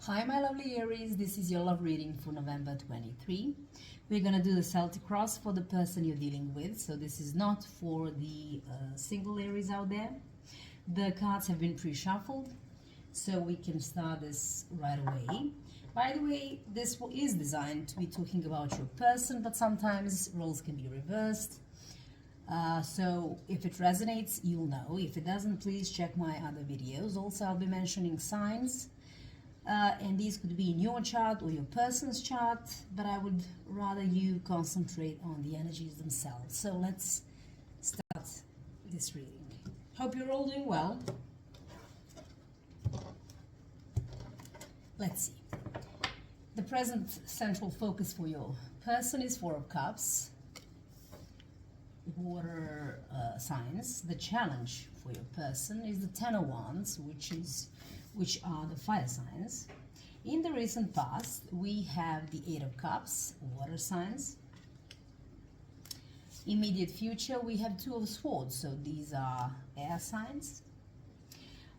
Hi my lovely Aries, this is your love reading for November 23. We're going to do the Celtic cross for the person you're dealing with. So this is not for the single Aries out there. The cards have been pre-shuffled, so we can start this right away. By the way, this is designed to be talking about your person, but sometimes roles can be reversed. So if it resonates, you'll know. If it doesn't, please check my other videos. Also, I'll be mentioning signs. And these could be in your chart or your person's chart, but I would rather you concentrate on the energies themselves. So let's start this reading. Hope you're all doing well. Let's see. The present central focus for your person is Four of Cups, water signs. The challenge for your person is the Ten of Wands, which are the fire signs. In the recent past, we have the Eight of Cups, water signs. Immediate future, we have Two of Swords, so these are air signs.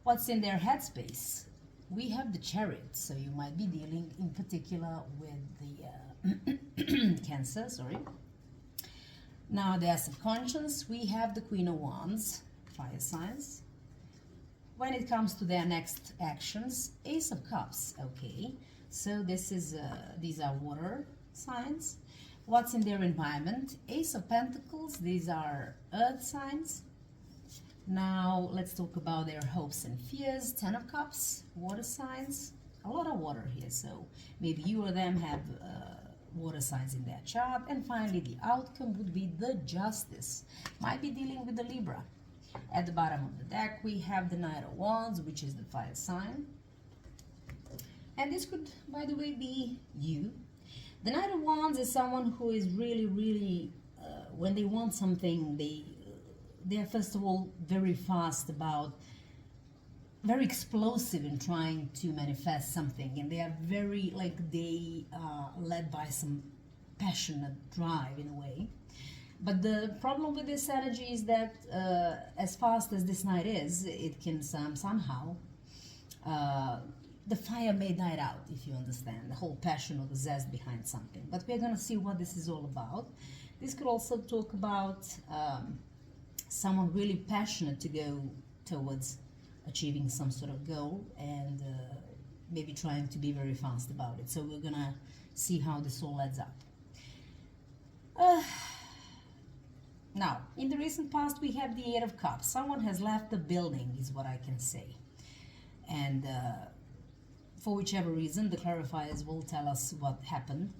What's in their headspace? We have the Chariot, so you might be dealing in particular with the Cancer, sorry. Now their subconscious, we have the Queen of Wands, fire signs. When it comes to their next actions, Ace of Cups, okay, so this is these are water signs. What's in their environment? Ace of Pentacles, these are earth signs. Now let's talk about their hopes and fears. Ten of Cups, water signs, a lot of water here, so maybe you or them have water signs in their chart. And finally, the outcome would be the Justice. Might be dealing with the Libra. At the bottom of the deck, we have the Knight of Wands, which is the fire sign. And this could, by the way, be you. The Knight of Wands is someone who is really, when they want something, they're first of all very fast about, very explosive in trying to manifest something. And they are very, they are led by some passionate drive in a way. But the problem with this energy is that as fast as this night is, it can somehow, the fire may die out, if you understand, the whole passion or the zest behind something. But we're going to see what this is all about. This could also talk about someone really passionate to go towards achieving some sort of goal and maybe trying to be very fast about it. So we're going to see how this all adds up. Now, in the recent past, we have the Eight of Cups. Someone has left the building, is what I can say. And for whichever reason, the clarifiers will tell us what happened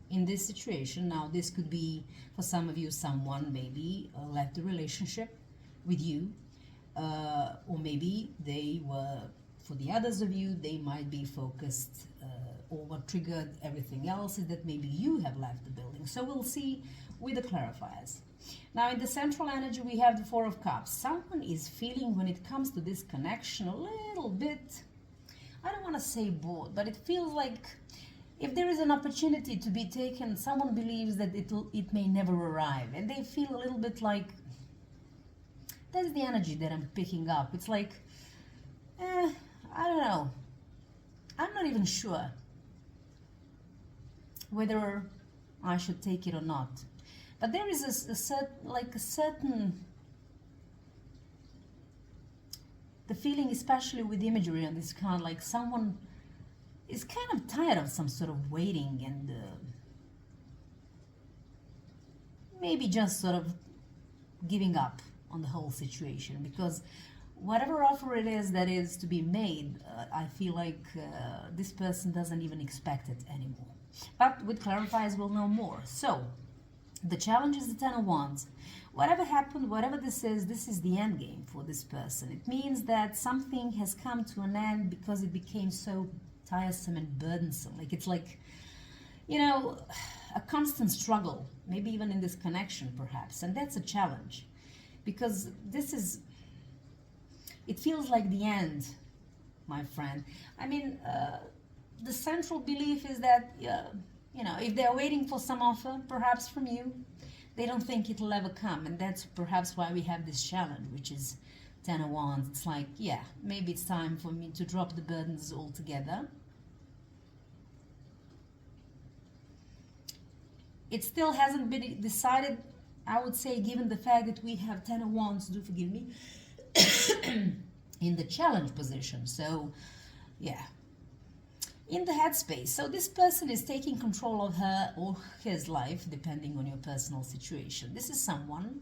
in this situation. Now, this could be, for some of you, someone maybe left the relationship with you. Or maybe they were, for the others of you, they might be focused, or what triggered everything else is that maybe you have left the building. So we'll see with the clarifiers. Now, in the central energy, we have the Four of Cups. Someone is feeling, when it comes to this connection, a little bit, I don't want to say bored, but it feels like if there is an opportunity to be taken, someone believes that it may never arrive. And they feel a little bit like, that's the energy that I'm picking up. It's like, I don't know. I'm not even sure whether I should take it or not. But there is a certain, the feeling, especially with imagery on this card, like someone is kind of tired of some sort of waiting and maybe just sort of giving up on the whole situation, because whatever offer it is that is to be made, I feel like this person doesn't even expect it anymore. But with clarifiers, we'll know more. So, the challenge is the Ten of Wands. Whatever happened, whatever this is the end game for this person. It means that something has come to an end because it became so tiresome and burdensome. It's like, you know, a constant struggle, maybe even in this connection perhaps. And that's a challenge, because it feels like the end, my friend. I mean, the central belief is that, you know, if they're waiting for some offer, perhaps from you, they don't think it'll ever come. And that's perhaps why we have this challenge, which is Ten of Wands. It's like, yeah, maybe it's time for me to drop the burdens altogether it still hasn't been decided, I would say, given the fact that we have Ten of Wands, do forgive me, in the challenge position. So, yeah, in the headspace. So this person is taking control of her or his life, depending on your personal situation. This is someone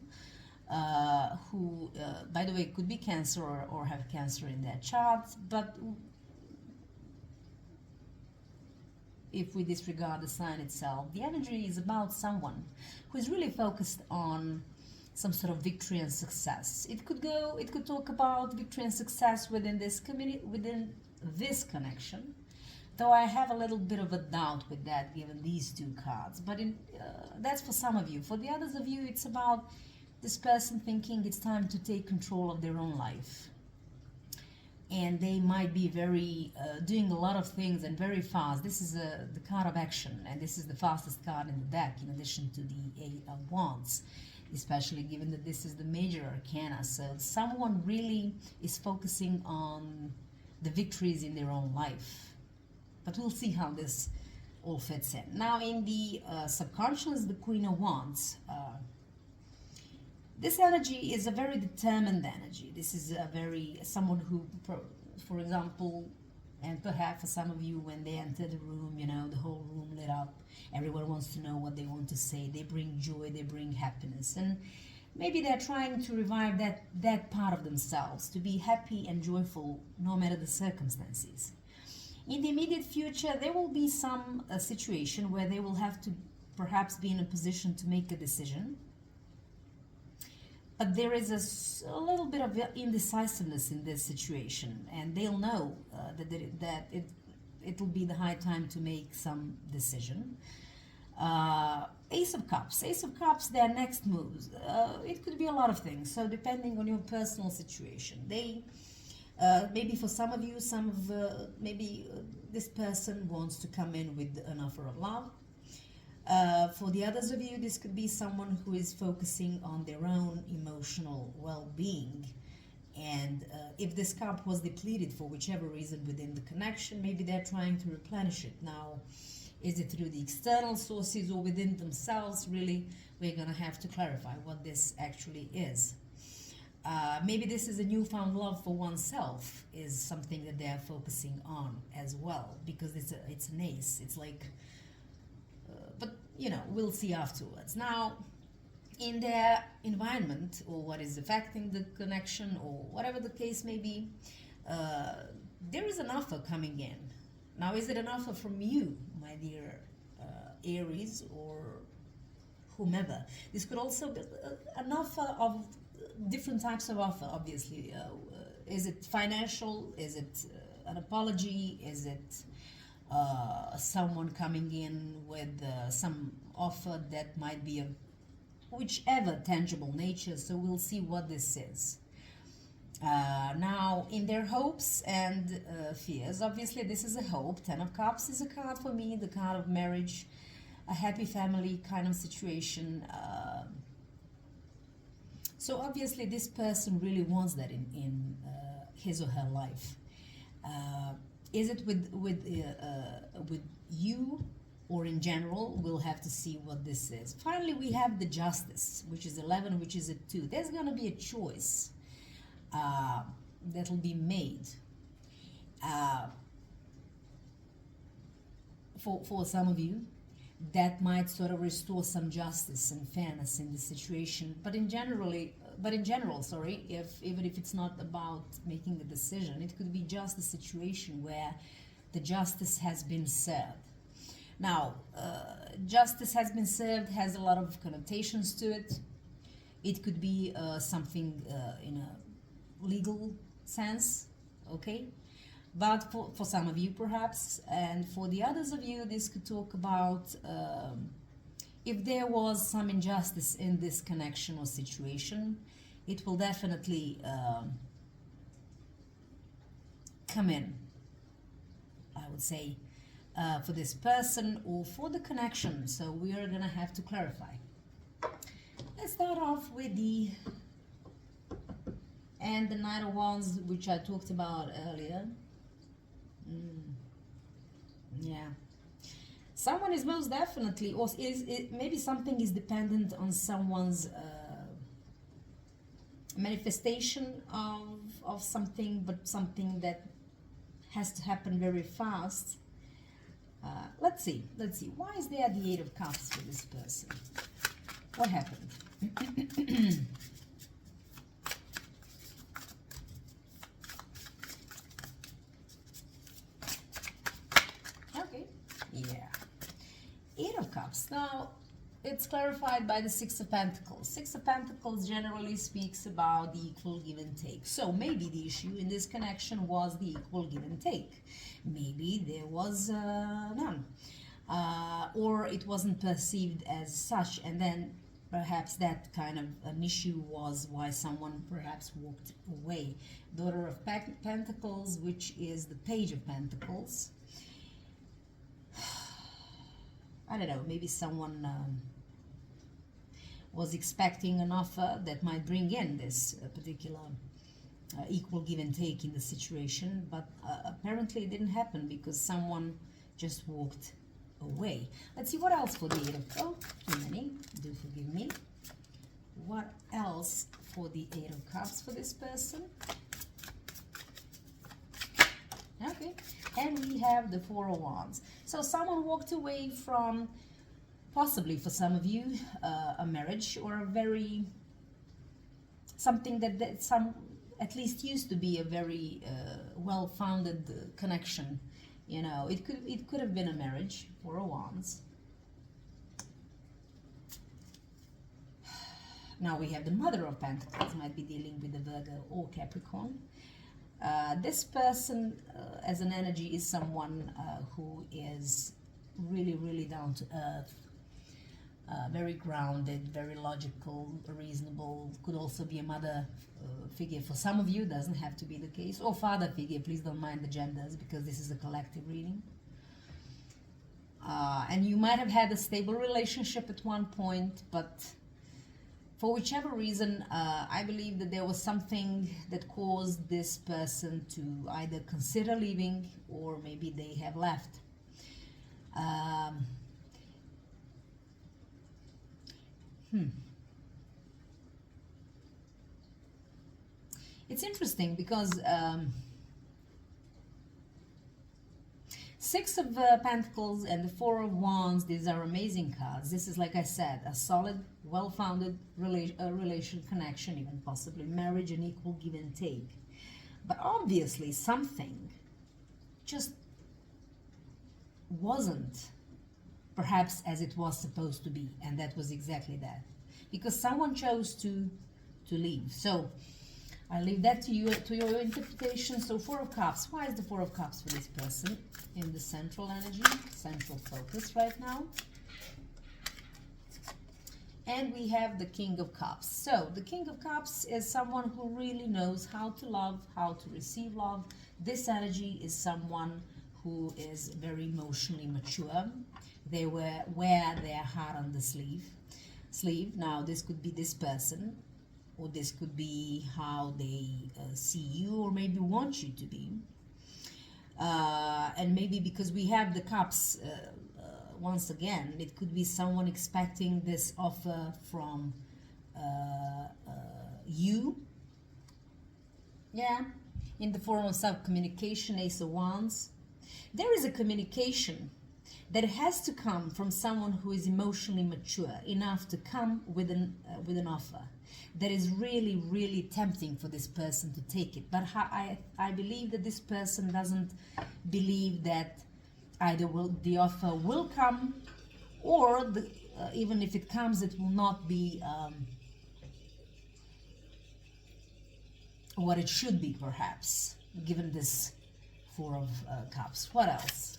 who, by the way, could be Cancer or have Cancer in their chart, but if we disregard the sign itself, the energy is about someone who is really focused on some sort of victory and success. It could talk about victory and success within this community, within this connection, though I have a little bit of a doubt with that given these two cards. But that's for some of you. For the others of you, it's about this person thinking it's time to take control of their own life. And they might be doing a lot of things and very fast. This is the card of action, and this is the fastest card in the deck, in addition to the Eight of Wands, especially given that this is the major arcana. So someone really is focusing on the victories in their own life. But we'll see how this all fits in. Now, in the subconscious, the Queen of Wands. This energy is a very determined energy. This is someone who, for example, and perhaps for some of you, when they enter the room, you know, the whole room lit up. Everyone wants to know what they want to say. They bring joy, they bring happiness. And maybe they're trying to revive that part of themselves, to be happy and joyful no matter the circumstances. In the immediate future, there will be some situation where they will have to perhaps be in a position to make a decision. But there is a little bit of indecisiveness in this situation, and they'll know that it will be the high time to make some decision. Ace of Cups. Ace of Cups, their next moves. It could be a lot of things, so depending on your personal situation. Maybe for some of you, this person wants to come in with an offer of love. For the others of you, this could be someone who is focusing on their own emotional well-being. And if this cup was depleted for whichever reason within the connection, maybe they're trying to replenish it. Now, is it through the external sources or within themselves? Really, we're going to have to clarify what this actually is. Maybe this is a newfound love for oneself, is something that they're focusing on as well, because it's an ace. It's like... but, you know, we'll see afterwards. Now, in their environment, or what is affecting the connection, or whatever the case may be, there is an offer coming in. Now, is it an offer from you, my dear Aries, or whomever? This could also be an offer of different types of offer, obviously. Is it financial? Is it an apology? Is it... someone coming in with some offer that might be of whichever tangible nature? So we'll see what this is. Now, in their hopes and fears, obviously this is a hope. Ten of Cups is a card for me, the card of marriage, a happy family kind of situation. So obviously this person really wants that in his or her life. Is it with you or in general? We'll have to see what this is. Finally, we have the Justice, which is 11, which is a 2. There's going to be a choice that'll be made for some of you that might sort of restore some justice and fairness in the situation. But in general, even if it's not about making a decision, it could be just a situation where the justice has been served. Now, justice has been served has a lot of connotations to it. It could be something in a legal sense, okay? But for some of you, perhaps, and for the others of you, this could talk about if there was some injustice in this connection or situation, it will definitely come in, I would say, for this person or for the connection. So we are going to have to clarify. Let's start off with the Knight of Wands, which I talked about earlier. Yeah. Someone is most definitely, or maybe something is dependent on someone's manifestation of something, but something that has to happen very fast. Let's see. Why is there the Eight of Cups for this person? What happened? Okay. Yeah. Eight of Cups. Now, it's clarified by the Six of Pentacles. Six of Pentacles generally speaks about the equal give and take. So maybe the issue in this connection was the equal give and take. Maybe there was none. Or it wasn't perceived as such, and then perhaps that kind of an issue was why someone perhaps walked away. Daughter of Pentacles, which is the Page of Pentacles. I don't know, maybe someone was expecting an offer that might bring in this particular equal give and take in the situation, but apparently it didn't happen because someone just walked away. Let's see what else for the Eight of Cups. Oh, too many, do forgive me. What else for the Eight of Cups for this person? Okay, and we have the Four of Wands. So someone walked away from, possibly for some of you, a marriage or a very, something that some, at least used to be a very well-founded connection. You know, it could have been a marriage, Four of Wands. Now we have the Mother of Pentacles, might be dealing with the Virgo or Capricorn. This person as an energy is someone who is really, really down to earth, very grounded, very logical, reasonable. Could also be a mother figure for some of you, doesn't have to be the case, or father figure. Please don't mind the genders because this is a collective reading. And you might have had a stable relationship at one point, but for whichever reason, I believe that there was something that caused this person to either consider leaving or maybe they have left. It's interesting because Six of Pentacles and the Four of Wands, these are amazing cards. This is, like I said, a solid, well-founded relation connection, even possibly marriage and equal give and take. But obviously something just wasn't perhaps as it was supposed to be, and that was exactly that. Because someone chose to leave. So I leave that to you, to your interpretation. So Four of Cups. Why is the Four of Cups for this person in the central energy, central focus right now? And we have the King of Cups. So the King of Cups is someone who really knows how to love, how to receive love. This energy is someone who is very emotionally mature. They wear their heart on the sleeve. Now this could be this person, or this could be how they see you, or maybe want you to be. And maybe because we have the cups, once again, it could be someone expecting this offer from you. Yeah, in the form of self-communication, Ace of Wands. There is a communication that has to come from someone who is emotionally mature enough to come with an offer that is really, really tempting for this person to take it. But I believe that this person doesn't believe that either the offer will come, or even if it comes, it will not be what it should be, perhaps, given this Four of Cups. What else?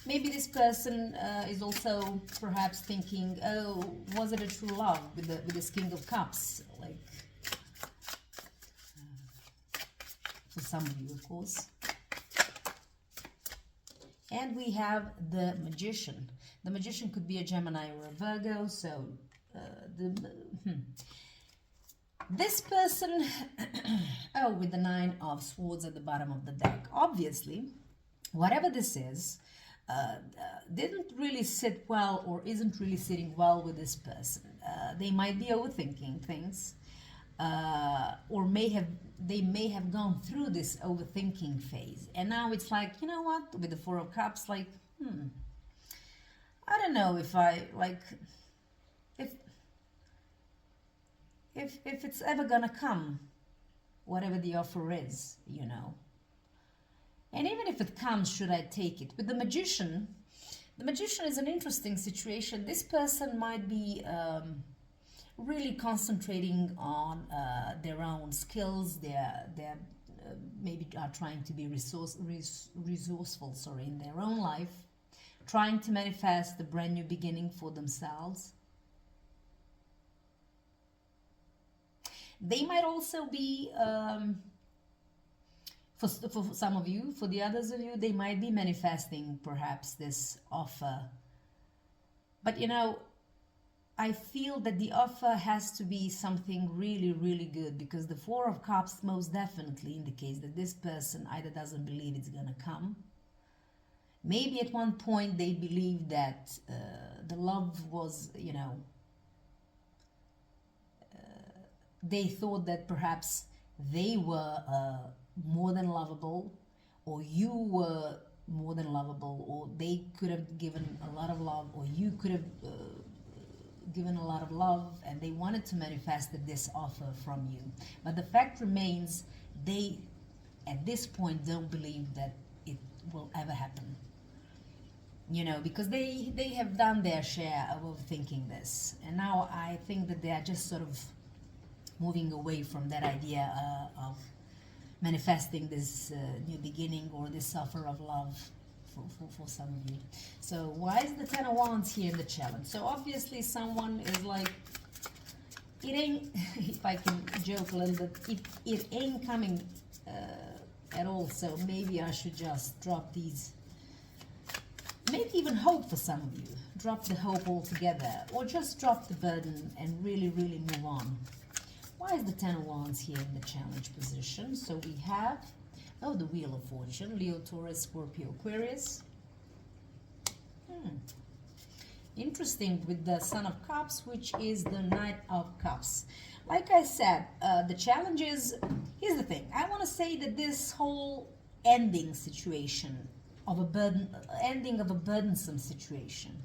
Maybe this person is also perhaps thinking, oh, was it a true love with this King of Cups? Like, for some of you, of course. And we have the Magician. The Magician could be a Gemini or a Virgo. So this person, oh, with the Nine of Swords at the bottom of the deck. Obviously, whatever this is, didn't really sit well or isn't really sitting well with this person. They might be overthinking things, or they may have gone through this overthinking phase, and now it's like, you know what, with the Four of Cups, like, I don't know if I like if if it's ever gonna come, whatever the offer is, you know. And even if it comes, should I take it? With the magician is an interesting situation. This person might be really concentrating on their own skills. They're maybe are trying to be resourceful, sorry, in their own life, trying to manifest a brand new beginning for themselves. They might also be, for some of you, for the others of you, they might be manifesting perhaps this offer. But you know, I feel that the offer has to be something really, really good, because the Four of Cups most definitely indicates that this person either doesn't believe it's gonna come. Maybe at one point they believed that the love was, you know, they thought that perhaps they were more than lovable, or you were more than lovable, or they could have given a lot of love, or you could have given a lot of love, and they wanted to manifest this offer from you. But the fact remains, they at this point don't believe that it will ever happen, you know, because they have done their share of overthinking this, and now I think that they are just sort of moving away from that idea of manifesting this new beginning or this offer of love for some of you. So why is the Ten of Wands here in the challenge? So obviously someone is like, it ain't, if I can joke a little bit, it ain't coming at all, so maybe I should just drop these, maybe even hope for some of you. Drop the hope altogether, or just drop the burden and really, really move on. Why is the Ten of Wands here in the challenge position? So we have, oh, the Wheel of Fortune, Leo, Taurus, Scorpio, Aquarius. Interesting, with the Son of Cups, which is the Knight of Cups. Like I said, the challenge is, here's the thing. I want to say that this whole ending situation of a burden, ending of a burdensome situation,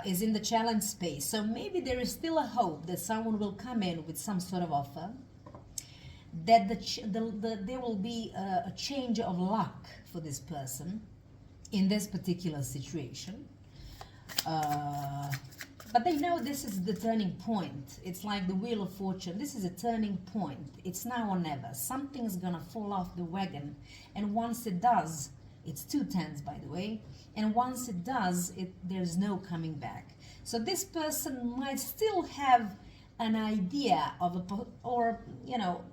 is in the challenge space. So maybe there is still a hope that someone will come in with some sort of offer, that there will be a change of luck for this person in this particular situation. But they know this is the turning point. It's like the Wheel of Fortune. This is a turning point. It's now or never. Something's gonna fall off the wagon, and once it does, it's 2 tens, by the way, and once it does, there's no coming back. So this person might still have an idea of or, you know,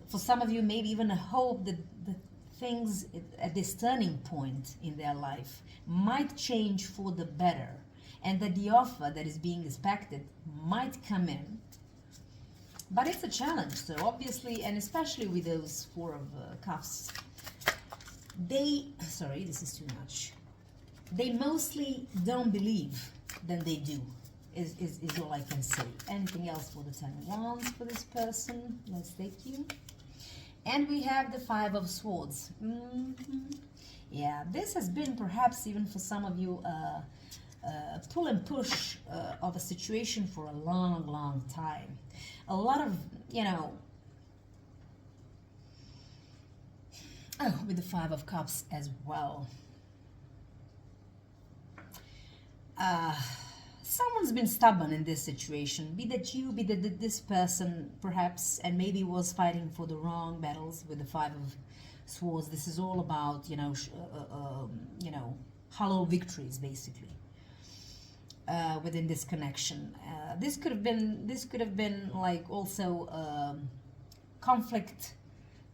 for some of you, maybe even a hope that the things at this turning point in their life might change for the better, and that the offer that is being expected might come in. But it's a challenge, so obviously, and especially with those Four of Cups, sorry, this is too much. They mostly don't believe than they do, is all I can say. Anything else for the Ten of Wands for this person? Let's take you. And we have the Five of Swords. Yeah, this has been perhaps even for some of you pull and push of a situation for a long, long time. A lot of, you know, with the Five of Cups as well. Someone's been stubborn in this situation, be that you, be that this person perhaps, and maybe was fighting for the wrong battles with the Five of Swords. This is all about, you know, hollow victories, basically, within this connection. This could have been like also conflict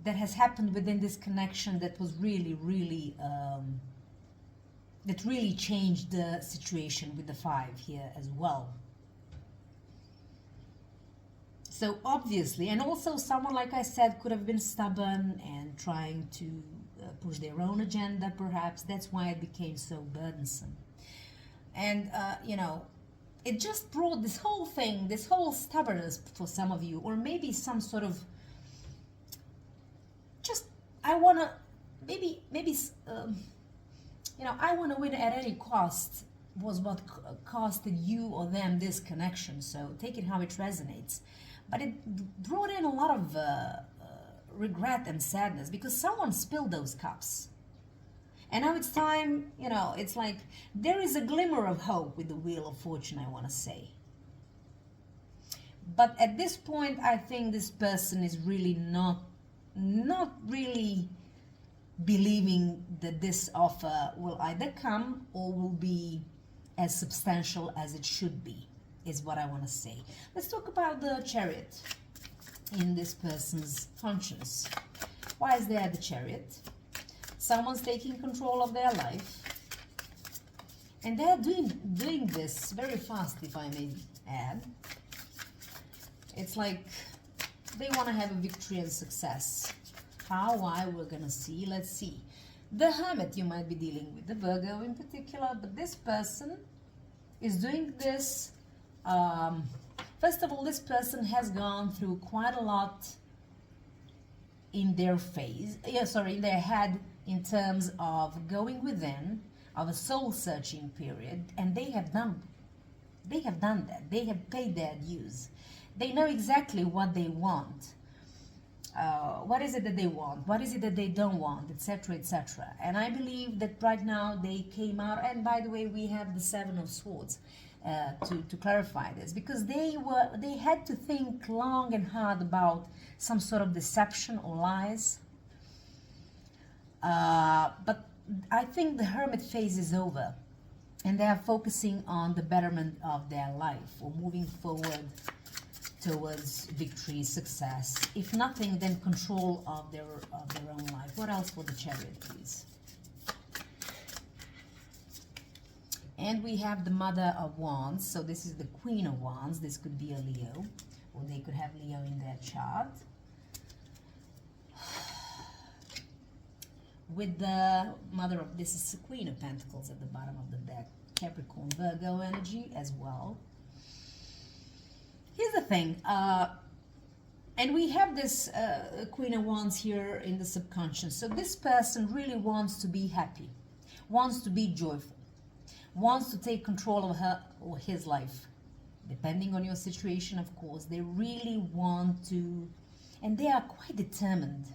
that has happened within this connection that was really, really, that really changed the situation with the Five here as well. So obviously, and also someone, like I said, could have been stubborn and trying to push their own agenda, perhaps. That's why it became so burdensome. And, you know, it just brought this whole thing, this whole stubbornness for some of you, or maybe some sort of just, I want to, maybe, you know, I want to win at any cost was what costed you or them this connection. So take it how it resonates. But it brought in a lot of regret and sadness because someone spilled those cups. And now it's time, you know, it's like there is a glimmer of hope with the Wheel of Fortune, I want to say. But at this point, I think this person is really not really believing that this offer will either come or will be as substantial as it should be, is what I want to say. Let's talk about the Chariot in this person's conscience. Why is there the Chariot? Someone's taking control of their life, and they're doing this very fast, if I may add. It's like they want to have a victory and success. How, why, we're gonna see. Let's see. The Hermit you might be dealing with, the Virgo in particular, but this person is doing this. First of all, this person has gone through quite a lot in their in their head, in terms of going within, of a soul-searching period, and they have done that. They have paid their dues. They know exactly what they want. What is it that they want? What is it that they don't want? Etc., etc. And I believe that right now they came out. And by the way, we have the Seven of Swords to clarify this, because they had to think long and hard about some sort of deception or lies. But I think the Hermit phase is over, and they are focusing on the betterment of their life, or moving forward towards victory, success. If nothing, then control of their own life. What else for the Chariot, please? And we have the Mother of Wands. So this is the Queen of Wands. This could be a Leo, or they could have Leo in their chart. With the Mother of, this is the Queen of Pentacles at the bottom of the deck. Capricorn, Virgo energy as well. Here's the thing, and we have this Queen of Wands here in the subconscious. So this person really wants to be happy, wants to be joyful, wants to take control of her or his life, depending on your situation, of course. They really want to, and they are quite determined,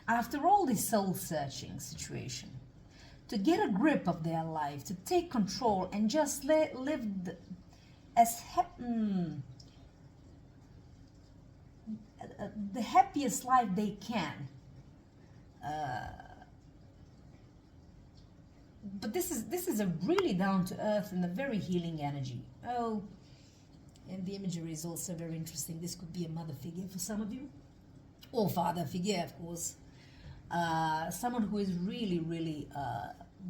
after all this soul-searching situation, to get a grip of their life, to take control and just live the happiest life they can. But this is a really down to earth and a very healing energy. Oh, and the imagery is also very interesting. This could be a mother figure for some of you, or father figure, of course. Someone who is really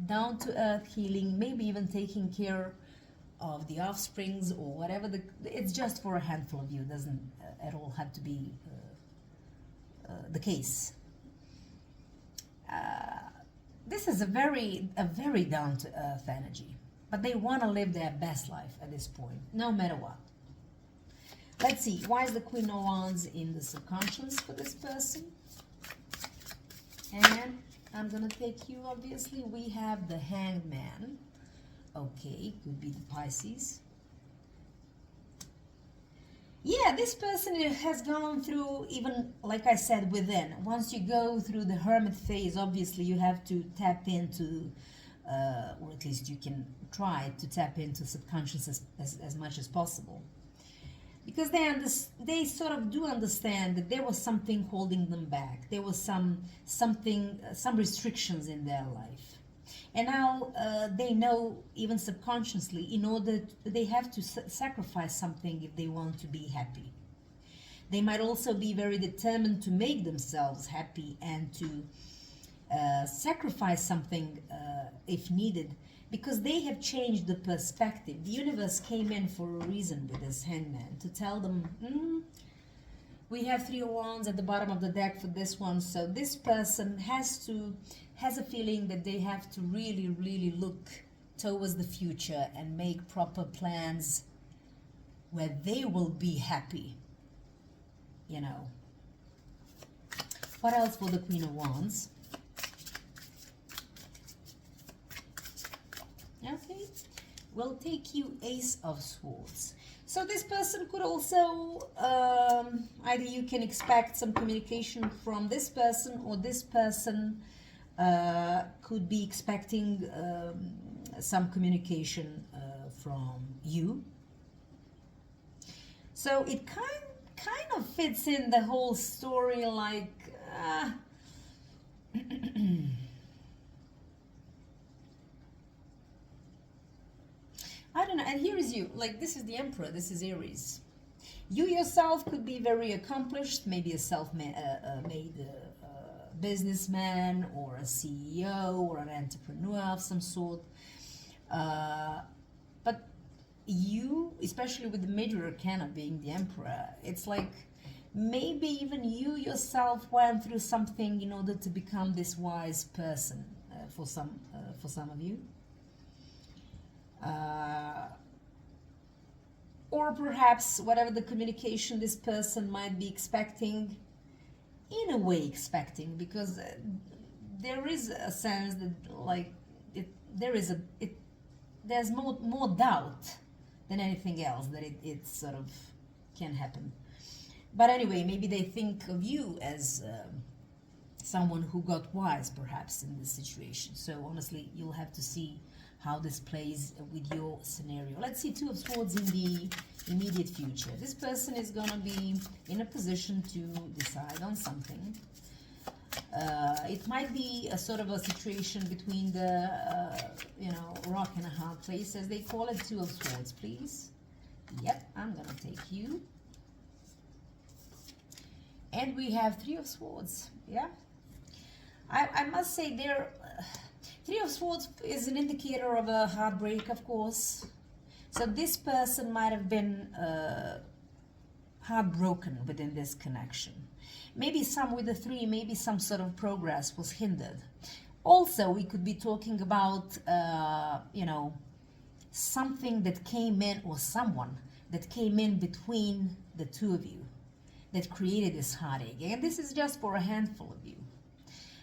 down to earth, healing, maybe even taking care of the offsprings or whatever. It's just for a handful of you. It doesn't at all have to be the case. This is a very down to earth energy, but they want to live their best life at this point, no matter what. Let's see, why is the Queen of Wands in the subconscious for this person? And I'm gonna take you, obviously. We have the Hanged Man. Okay, could be the Pisces. Yeah, this person has gone through, even, like I said, within. Once you go through the Hermit phase, obviously you have to tap into, or at least you can try to tap into subconscious as much as possible. Because they sort of do understand that there was something holding them back. There was some restrictions in their life. And now they know, even subconsciously, in order they have to sacrifice something if they want to be happy. They might also be very determined to make themselves happy and to sacrifice something if needed, because they have changed the perspective. The universe came in for a reason with this Hangman, to tell them, We have Three of Wands at the bottom of the deck for this one. So this person has a feeling that they have to really look towards the future and make proper plans where they will be happy, you know. What else for the Queen of Wands? Okay, we'll take you Ace of Swords. So this person could also, either you can expect some communication from this person, or this person could be expecting some communication from you. So it kind of fits in the whole story, like I don't know. And here is you, like, this is the Emperor, this is Aries. You yourself could be very accomplished, maybe a self-made businessman, or a CEO, or an entrepreneur of some sort. But you, especially with the major arcana being the Emperor, it's like maybe even you yourself went through something in order to become this wise person, for some of you. Or perhaps whatever the communication this person might be expecting, in a way expecting, because there is a sense that, like, there's more doubt than anything else that it sort of can happen. But anyway, maybe they think of you as someone who got wise perhaps in this situation. So honestly, you'll have to see how this plays with your scenario. Let's see Two of Swords in the immediate future. This person is going to be in a position to decide on something. It might be a sort of a situation between the, rock and a hard place, as they call it. Two of Swords, please. Yep, I'm going to take you. And we have Three of Swords. Yeah. I must say there... Three of Swords is an indicator of a heartbreak, of course. So this person might have been heartbroken within this connection. Maybe some with the three, maybe some sort of progress was hindered. Also, we could be talking about, something that came in, or someone that came in between the two of you that created this heartache. And this is just for a handful of you.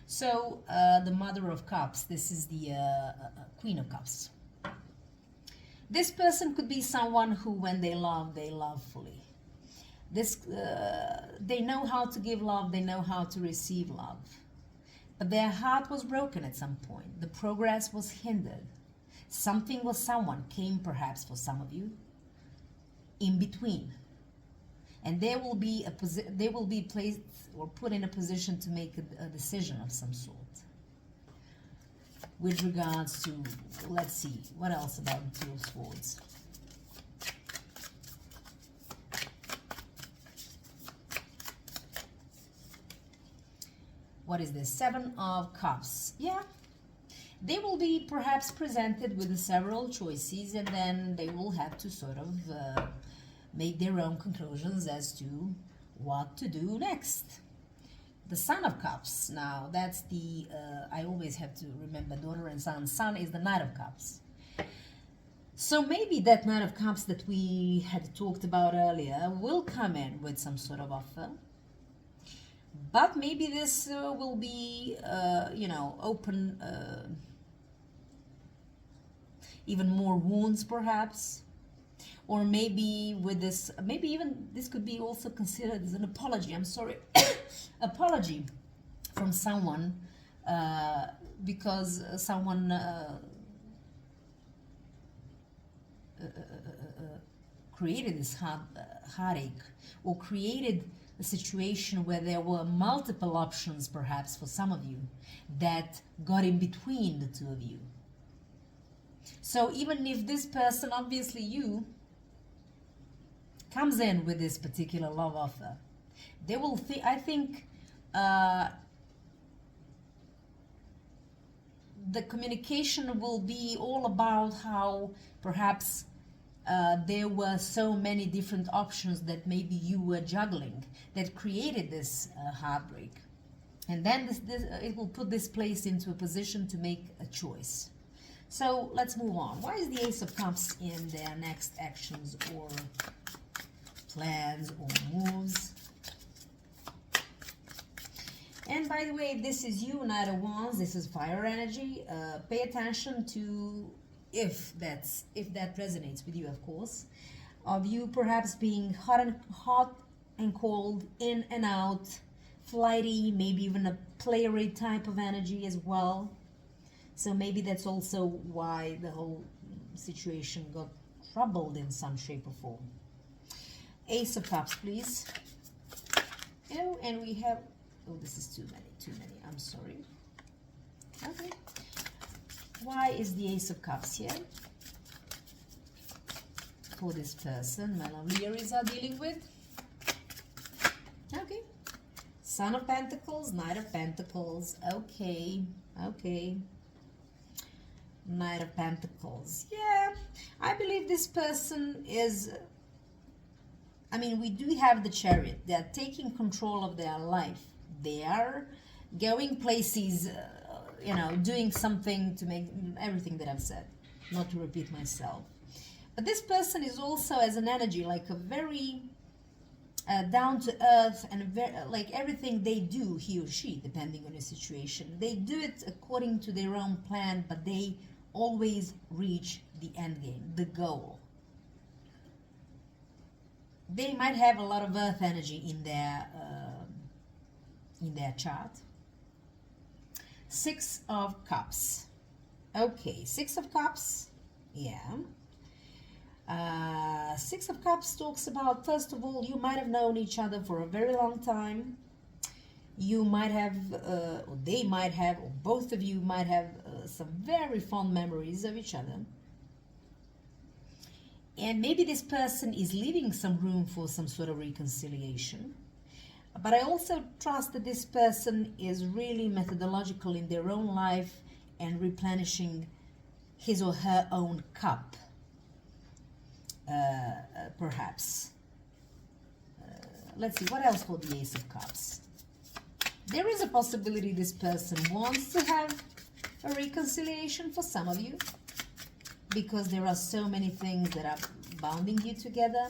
So, the Mother of Cups, this is the Queen of Cups. This person could be someone who, when they love fully. They know how to give love, they know how to receive love. But their heart was broken at some point. The progress was hindered. Something or someone came, perhaps for some of you, in between. And they will be placed or put in a position to make a decision of some sort. With regards to, let's see, what else about the Two of Swords? What is this? Seven of Cups. Yeah. They will be perhaps presented with several choices, and then they will have to sort of make their own conclusions as to what to do next. The Son of Cups. Now, that's the, I always have to remember daughter and son. Son is the Knight of Cups. So maybe that Knight of Cups that we had talked about earlier will come in with some sort of offer. But maybe this will be, open even more wounds, perhaps. Or maybe with this, maybe even this could be also considered as an apology. I'm sorry, apology from someone, because someone created this heartache, or created a situation where there were multiple options, perhaps for some of you, that got in between the two of you. So even if this person, obviously you, comes in with this particular love offer, they will I think the communication will be all about how perhaps there were so many different options that maybe you were juggling that created this heartbreak. And then it will put this place into a position to make a choice. So let's move on. Why is the Ace of Cups in their next actions or plans or moves? And by the way, if this is you, Knight of Wands, this is fire energy. Pay attention to if that resonates with you, of course, of you perhaps being hot and cold, in and out, flighty, maybe even a playwright type of energy as well. So maybe that's also why the whole situation got troubled in some shape or form. Ace of Cups, please. Oh, and we have, oh, this is too many, I'm sorry. Okay. Why is the Ace of Cups here? For this person, my lovely Aries are dealing with. Okay. Son of Pentacles, Knight of Pentacles. Okay, okay. Knight of Pentacles. Yeah, I believe this person is, I mean, we do have the Chariot. They're taking control of their life. They are going places, you know, doing something to make everything that I've said, not to repeat myself. But this person is also as an energy, like a very down to earth, and very, like everything they do, he or she, depending on the situation, they do it according to their own plan, but they always reach the end game, the goal. They might have a lot of earth energy in their chart. Six of Cups. Okay, Six of Cups. Yeah. Six of Cups talks about, first of all, you might have known each other for a very long time. You might have, or they might have, or both of you might have some very fond memories of each other. And maybe this person is leaving some room for some sort of reconciliation. But I also trust that this person is really methodological in their own life and replenishing his or her own cup, perhaps. Let's see, what else for the Ace of Cups? There is a possibility this person wants to have a reconciliation for some of you, because there are so many things that are bounding you together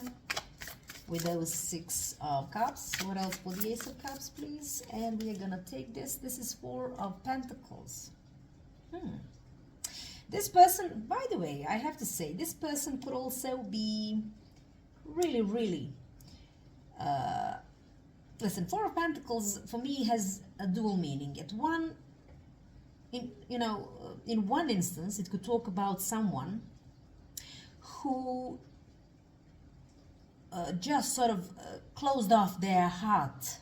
with those Six of Cups. What else for the Ace of Cups, please? And we are gonna take this. This is Four of Pentacles. This person, by the way, I have to say, this person could also be really, listen, Four of Pentacles for me has a dual meaning. In one instance, it could talk about someone who just sort of closed off their heart,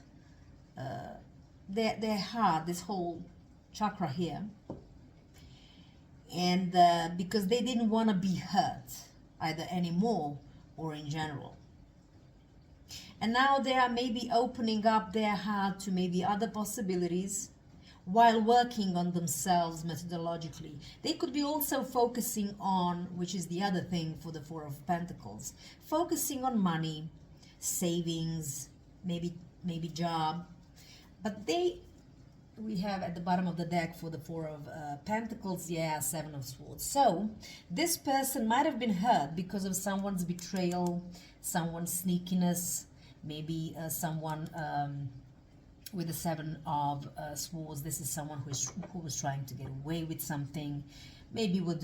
their heart, this whole chakra here, and because they didn't want to be hurt either anymore or in general. And now they are maybe opening up their heart to maybe other possibilities while working on themselves methodologically. They could be also focusing on, which is the other thing for the Four of Pentacles, focusing on money, savings, maybe job. But we have at the bottom of the deck for the Four of Pentacles, yeah, Seven of Swords. So this person might have been hurt because of someone's betrayal, someone's sneakiness, maybe someone with the Seven of Swords. This is someone who was trying to get away with something. Maybe we're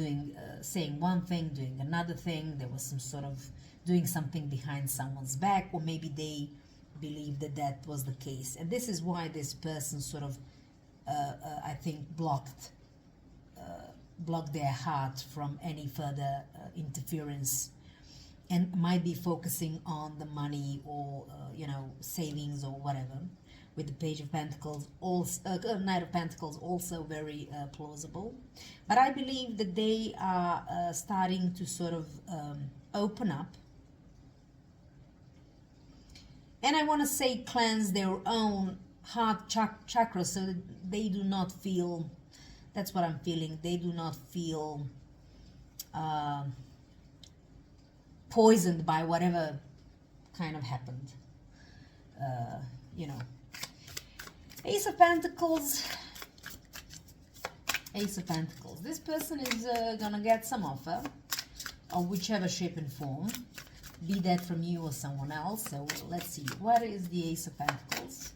saying one thing, doing another thing. There was some sort of doing something behind someone's back, or maybe they believed that was the case. And this is why this person sort of, I think, blocked their heart from any further interference, and might be focusing on the money or savings or whatever. With the Page of Pentacles, also Knight of Pentacles, also very plausible. But I believe that they are starting to sort of open up, and I want to say cleanse their own heart chakra, so that they do not feel, that's what I'm feeling, they do not feel poisoned by whatever kind of happened. You know, Ace of Pentacles. Ace of Pentacles. This person is gonna get some offer of whichever shape and form, be that from you or someone else. So let's see, what is the Ace of Pentacles?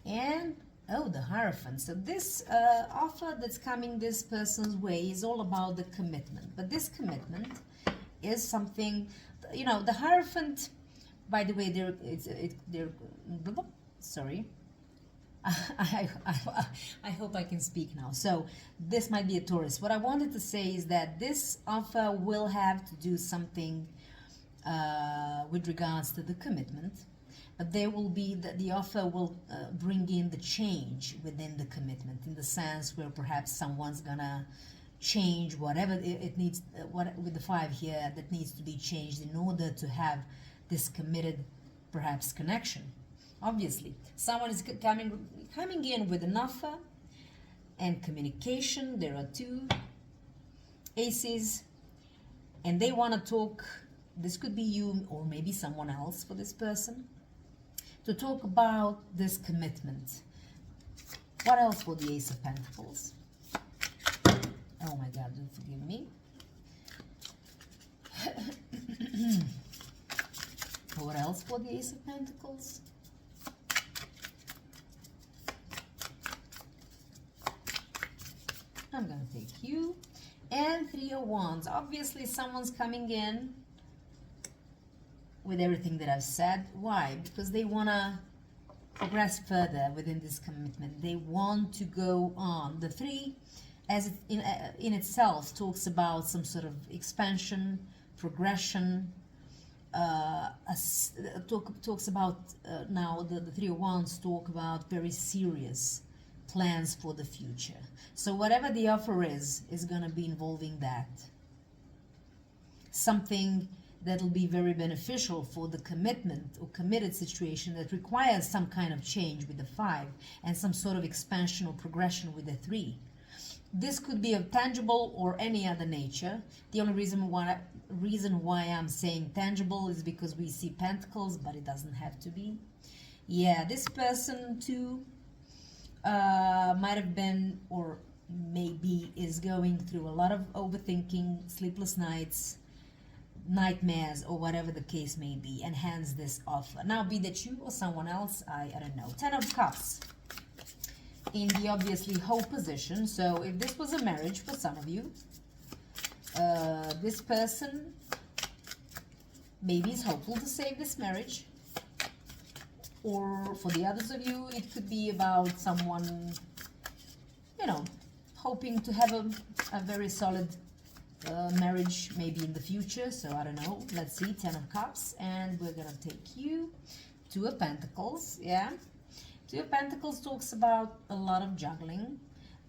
And oh, the Hierophant. So this offer that's coming this person's way is all about the commitment. But this commitment is something, you know, the Hierophant, by the way, sorry. I hope I can speak now. So this might be a Taurus. What I wanted to say is that this offer will have to do something with regards to the commitment, but there will be the offer will bring in the change within the commitment, in the sense where perhaps someone's gonna change whatever it needs, what with the 5 here, that needs to be changed in order to have this committed perhaps connection. Obviously, someone is coming in with an offer and communication. There are 2 aces, and they want to talk. This could be you or maybe someone else for this person, to talk about this commitment. What else for the Ace of Pentacles? Oh my God, do forgive me. What else for the Ace of Pentacles? I'm going to take you. And 3 of Wands. Obviously, someone's coming in with everything that I've said. Why? Because they want to progress further within this commitment. They want to go on. The 3, as in itself, talks about some sort of expansion, progression. Talks about, now the 3 of Wands talk about very serious plans for the future. So whatever the offer is going to be involving that. Something that will be very beneficial for the commitment or committed situation that requires some kind of change with the 5 and some sort of expansion or progression with the 3. This could be of tangible or any other nature. The only reason why I'm saying tangible is because we see pentacles, but it doesn't have to be. Yeah, this person too might have been, or maybe is going through a lot of overthinking, sleepless nights, nightmares, or whatever the case may be, and hence this offer. Now, be that you or someone else, I don't know. 10 of Cups in the obviously hope position. So if this was a marriage for some of you, this person maybe is hopeful to save this marriage. Or for the others of you, it could be about someone, you know, hoping to have a very solid marriage maybe in the future. So I don't know. Let's see, 10 of Cups. And we're going to take you. 2 of Pentacles. Yeah. 2 of Pentacles talks about a lot of juggling.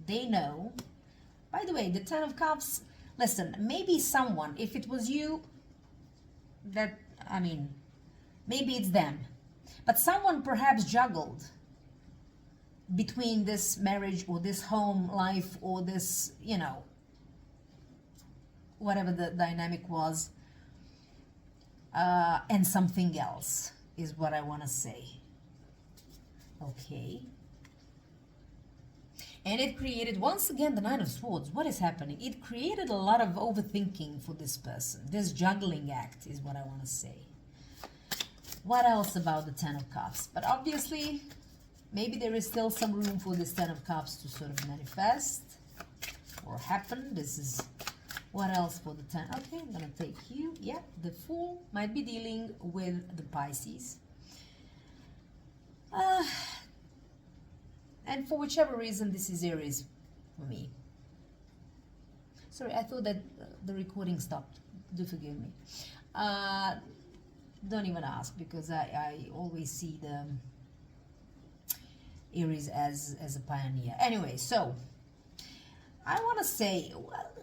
They know. By the way, the 10 of Cups, listen, maybe someone, if it was you, that, I mean, maybe it's them. But someone perhaps juggled between this marriage or this home life or this, you know, whatever the dynamic was, and something else is what I want to say. Okay. And it created, once again, the 9 of Swords. What is happening? It created a lot of overthinking for this person. This juggling act is what I want to say. What else about the 10 of Cups? But obviously, maybe there is still some room for this 10 of Cups to sort of manifest or happen. This is what else for the 10? Okay, I'm going to take you. Yeah, the Fool might be dealing with the Pisces. And for whichever reason, this is Aries for me. Sorry, I thought that the recording stopped. Do forgive me. Don't even ask, because I always see the Aries as a pioneer. Anyway, so I want to say,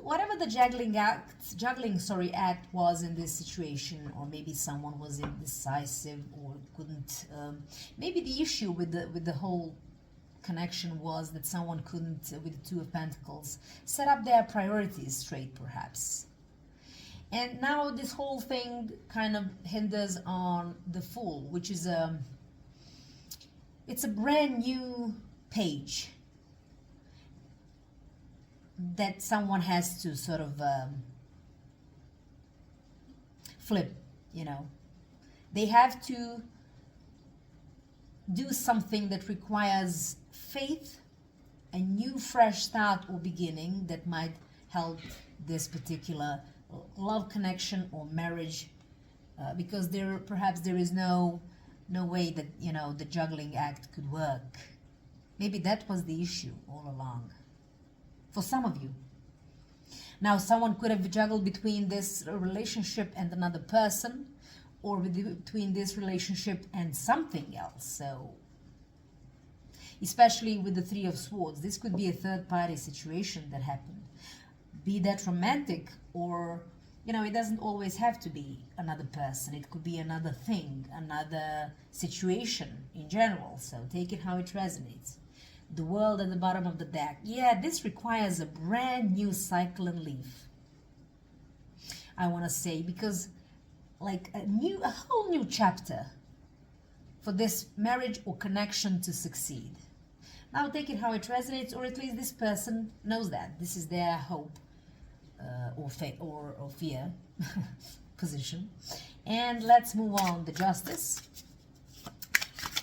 whatever the juggling act was in this situation, or maybe someone was indecisive or couldn't. Maybe the issue with the whole connection was that someone couldn't, with the 2 of Pentacles, set up their priorities straight, perhaps. And now this whole thing kind of hinders on the Fool, which is it's a brand new page that someone has to sort of flip, you know. They have to do something that requires faith, a new fresh start or beginning that might help this particular love connection or marriage, because perhaps there is no way that, you know, the juggling act could work. Maybe that was the issue all along for some of you. Now, someone could have juggled between this relationship and another person, or between this relationship and something else. So, especially with the Three of Swords, this could be a third-party situation that happened. Be that romantic, or, you know, it doesn't always have to be another person. It could be another thing, another situation in general. So take it how it resonates. The World at the bottom of the deck. Yeah, this requires a brand new cycle and leaf, I want to say, because like a whole new chapter for this marriage or connection to succeed. Now take it how it resonates, or at least this person knows that this is their hope or fear position. And let's move on. The Justice.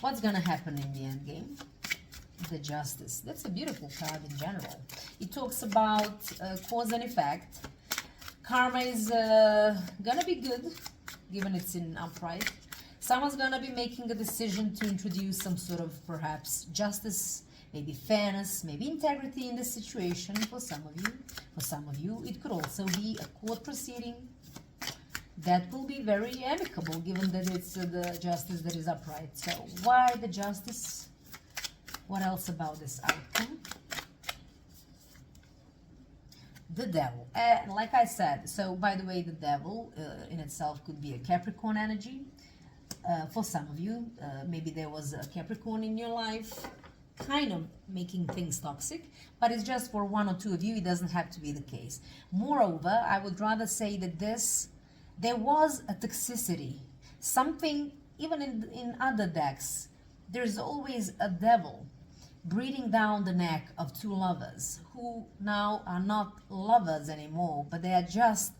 What's gonna happen in the end game? The Justice. That's a beautiful card in general. It talks about cause and effect. Karma is gonna be good, given it's in upright. Someone's gonna be making a decision to introduce some sort of perhaps justice, maybe fairness, maybe integrity in this situation for some of you. For some of you, it could also be a court proceeding that will be very amicable, given that it's the Justice that is upright. So why the Justice? What else about this outcome? The Devil. And like I said, so by the way, the Devil in itself could be a Capricorn energy. For some of you, maybe there was a Capricorn in your life, kind of making things toxic, but it's just for one or two of you. It doesn't have to be the case. Moreover, I would rather say that there was a toxicity. Something, even in other decks, there's always a devil breathing down the neck of two lovers who now are not lovers anymore, but they are just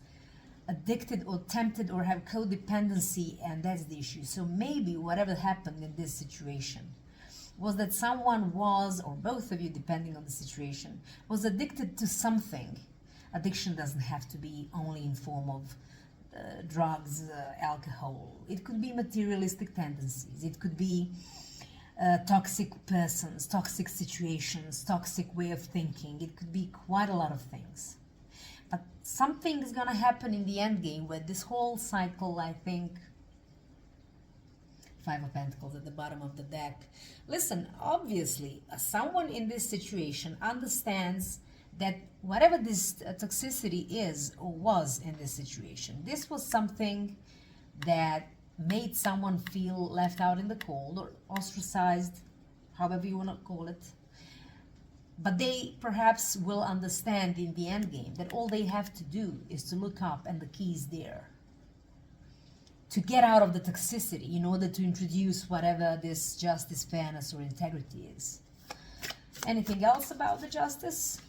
addicted or tempted or have codependency, and that's the issue. So maybe whatever happened in this situation was that someone was, or both of you, depending on the situation, was addicted to something. Addiction doesn't have to be only in form of drugs, alcohol. It could be materialistic tendencies. It could be toxic persons, toxic situations, toxic way of thinking. It could be quite a lot of things. But something is going to happen in the end game where this whole cycle, I think, Five of Pentacles at the bottom of the deck. Listen, obviously, someone in this situation understands that whatever this toxicity is or was in this situation, this was something that made someone feel left out in the cold or ostracized, however you want to call it. But they perhaps will understand in the end game that all they have to do is to look up and the key is there, to get out of the toxicity in order to introduce whatever this justice, fairness, or integrity is. Anything else about the Justice?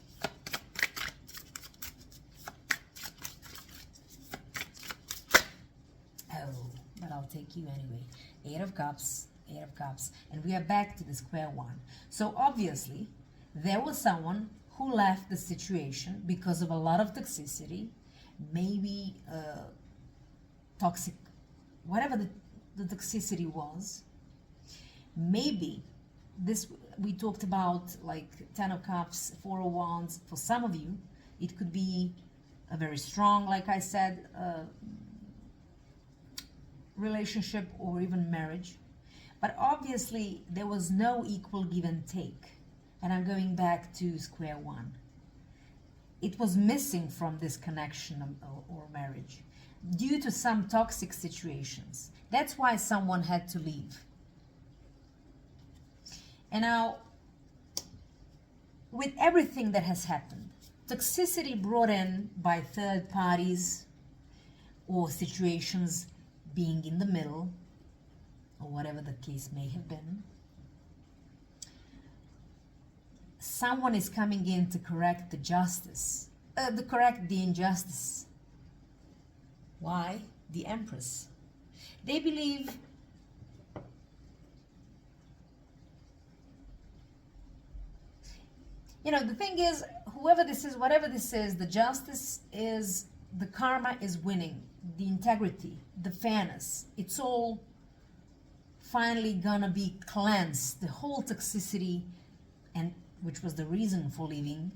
Oh, but I'll take you anyway. Eight of Cups, Eight of Cups, and we are back to the square one. So obviously, there was someone who left the situation because of a lot of toxicity, maybe toxic, whatever the toxicity was. Maybe this, we talked about like Ten of Cups, Four of Wands. For some of you, it could be a very strong, like I said, relationship or even marriage. But obviously, there was no equal give and take. And I'm going back to square one. It was missing from this connection or marriage due to some toxic situations. That's why someone had to leave. And now, with everything that has happened, toxicity brought in by third parties, or situations being in the middle, or whatever the case may have been. Someone is coming in to correct the injustice. Why? The Empress. They believe the thing is, whoever this is, whatever this is, the justice is, the karma is winning, the integrity, the fairness, it's all finally gonna be cleansed, the whole toxicity, and which was the reason for leaving,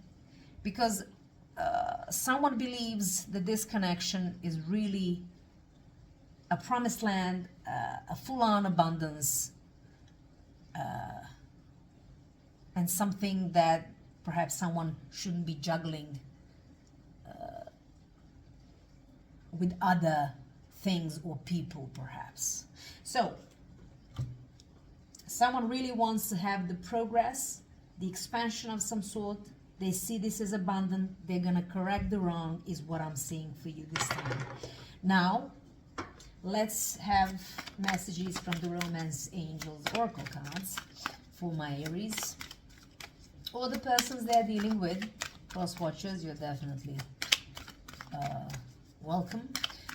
because someone believes that this connection is really a promised land, a full-on abundance, and something that perhaps someone shouldn't be juggling with other things or people, perhaps. So, someone really wants to have the progress, the expansion of some sort. They see this as abundant. They're going to correct the wrong, is what I'm seeing for you this time. Now, let's have messages from the Romance Angels Oracle cards for my Aries, or the persons they're dealing with. Cross watchers, you're definitely welcome.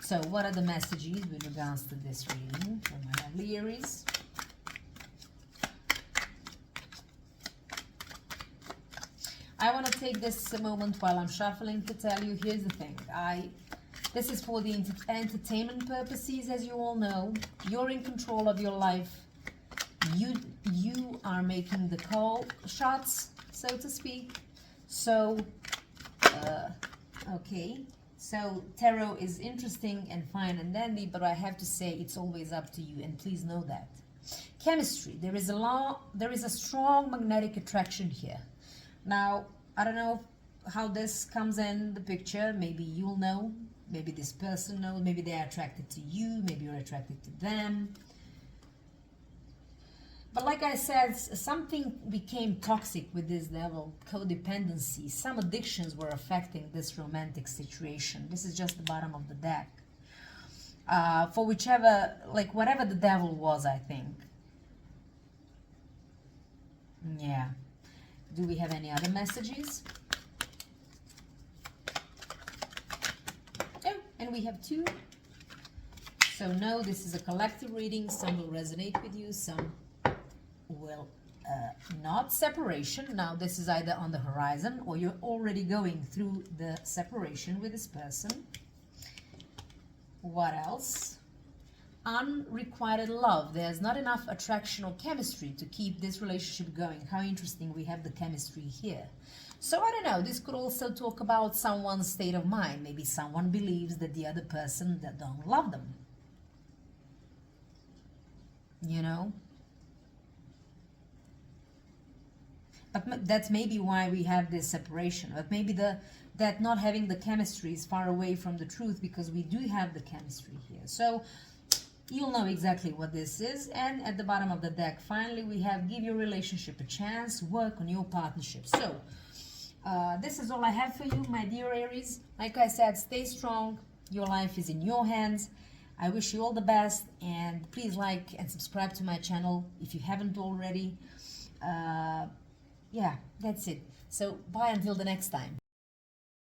So what are the messages with regards to this reading for my lovely Aries? I want to take this moment while I'm shuffling to tell you, here's the thing. This is for the entertainment purposes, as you all know. You're in control of your life. You are making the call shots, so to speak. So, okay. So, tarot is interesting and fine and dandy, but I have to say it's always up to you, and please know that. Chemistry. There is a strong magnetic attraction here. Now, I don't know how this comes in the picture. Maybe you'll know. Maybe this person knows. Maybe they're attracted to you. Maybe you're attracted to them. But like I said, something became toxic with this level, codependency. Some addictions were affecting this romantic situation. This is just the bottom of the deck. For whichever, like whatever the devil was, I think. Yeah. Do we have any other messages? Oh, and we have two. So no, this is a collective reading. Some will resonate with you, some will not. Separation. Now this is either on the horizon or you're already going through the separation with this person. What else? Unrequited love. There's not enough attraction or chemistry to keep this relationship going. How interesting, we have the chemistry here. So I don't know, this could also talk about someone's state of mind. Maybe someone believes that the other person that don't love them. You know? But that's maybe why we have this separation. But maybe that not having the chemistry is far away from the truth, because we do have the chemistry here. So you'll know exactly what this is. And at the bottom of the deck, finally, we have give your relationship a chance, work on your partnership. So this is all I have for you, my dear Aries. Like I said, stay strong. Your life is in your hands. I wish you all the best, and please like and subscribe to my channel if you haven't already. Yeah, that's it. So bye until the next time.